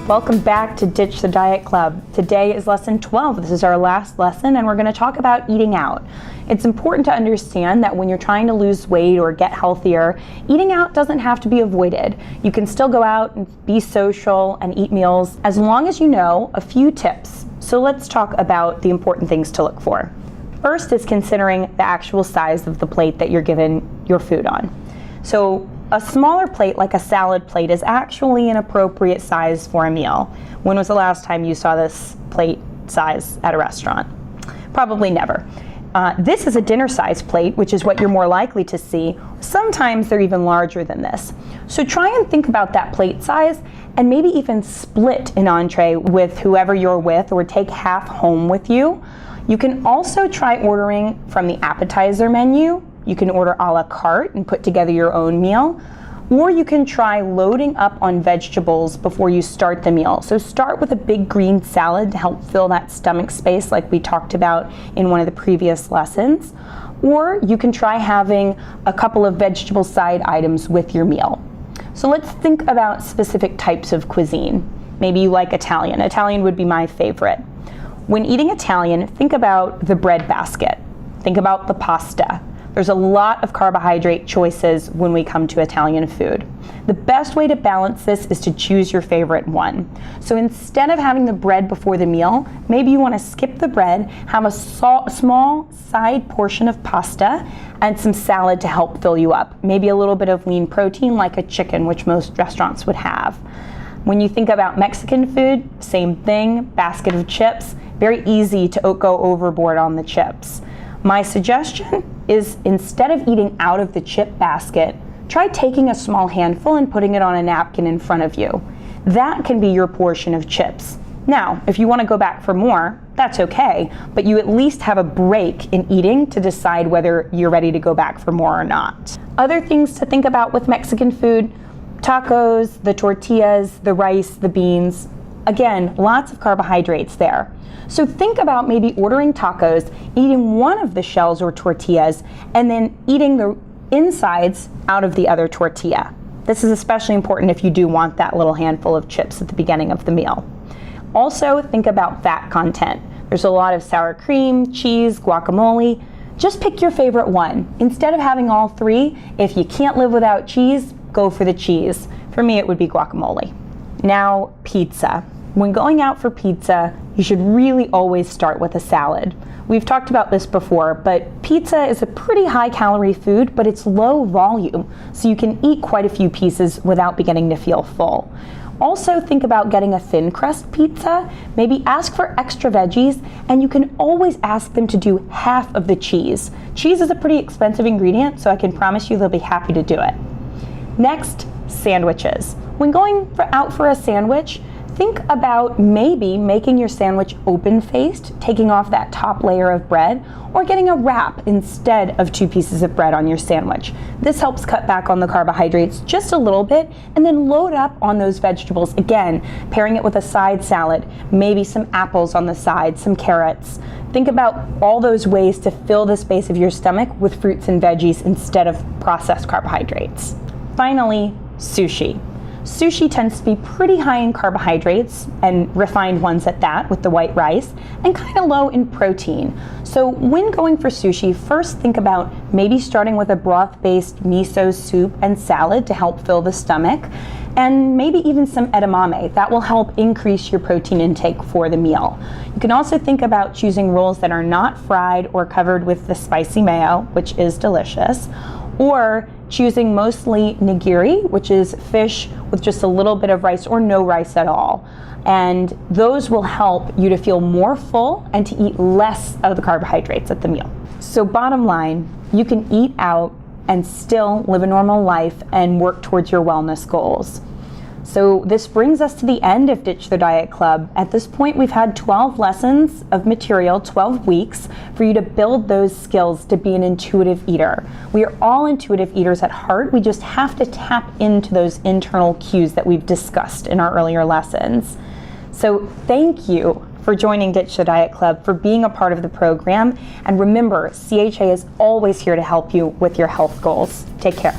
Welcome back to Ditch the Diet Club. Today is lesson 12. This is our last lesson, and we're going to talk about eating out. It's important to understand that when you're trying to lose weight or get healthier, eating out doesn't have to be avoided. You can still go out and be social and eat meals as long as you know a few tips. So let's talk about the important things to look for. First is considering the actual size of the plate that you're given your food on. So a smaller plate, like a salad plate, is actually an appropriate size for a meal. When was the last time you saw this plate size at a restaurant? Probably never. This is a dinner size plate, which is what you're more likely to see. Sometimes they're even larger than this. So try and think about that plate size and maybe even split an entree with whoever you're with, or take half home with you. You can also try ordering from the appetizer menu. You can order a la carte and put together your own meal, or you can try loading up on vegetables before you start the meal. So start with a big green salad to help fill that stomach space like we talked about in one of the previous lessons, or you can try having a couple of vegetable side items with your meal. So let's think about specific types of cuisine. Maybe you like Italian. Italian would be my favorite. When eating Italian, think about the bread basket. Think about the pasta. There's a lot of carbohydrate choices when we come to Italian food. The best way to balance this is to choose your favorite one. So instead of having the bread before the meal, maybe you want to skip the bread, have a small side portion of pasta and some salad to help fill you up. Maybe a little bit of lean protein like a chicken, which most restaurants would have. When you think about Mexican food, same thing, basket of chips, very easy to go overboard on the chips. My suggestion is, instead of eating out of the chip basket, try taking a small handful and putting it on a napkin in front of you. That can be your portion of chips. Now, if you want to go back for more, that's okay, but you at least have a break in eating to decide whether you're ready to go back for more or not. Other things to think about with Mexican food: tacos, the tortillas, the rice, the beans. Again, lots of carbohydrates there. So think about maybe ordering tacos, eating one of the shells or tortillas, and then eating the insides out of the other tortilla. This is especially important if you do want that little handful of chips at the beginning of the meal. Also, think about fat content. There's a lot of sour cream, cheese, guacamole. Just pick your favorite one. Instead of having all three, if you can't live without cheese, go for the cheese. For me, it would be guacamole. Now, pizza. When going out for pizza, you should really always start with a salad. We've talked about this before, but pizza is a pretty high calorie food, but it's low volume, so you can eat quite a few pieces without beginning to feel full. Also think about getting a thin crust pizza. Maybe ask for extra veggies, and you can always ask them to do half of the cheese. Cheese is a pretty expensive ingredient, so I can promise you they'll be happy to do it. Next, sandwiches. When going out for a sandwich, think about maybe making your sandwich open-faced, taking off that top layer of bread, or getting a wrap instead of 2 pieces of bread on your sandwich. This helps cut back on the carbohydrates just a little bit, and then load up on those vegetables. Again, pairing it with a side salad, maybe some apples on the side, some carrots. Think about all those ways to fill the space of your stomach with fruits and veggies instead of processed carbohydrates. Finally, sushi. Sushi tends to be pretty high in carbohydrates, and refined ones at that, with the white rice, and kind of low in protein. So when going for sushi, first think about maybe starting with a broth-based miso soup and salad to help fill the stomach, and maybe even some edamame. That will help increase your protein intake for the meal. You can also think about choosing rolls that are not fried or covered with the spicy mayo, which is delicious, or choosing mostly nigiri, which is fish with just a little bit of rice or no rice at all. And those will help you to feel more full and to eat less of the carbohydrates at the meal. So bottom line, you can eat out and still live a normal life and work towards your wellness goals. So this brings us to the end of Ditch the Diet Club. At this point, we've had 12 lessons of material, 12 weeks, for you to build those skills to be an intuitive eater. We are all intuitive eaters at heart. We just have to tap into those internal cues that we've discussed in our earlier lessons. So thank you for joining Ditch the Diet Club, for being a part of the program. And remember, CHA is always here to help you with your health goals. Take care.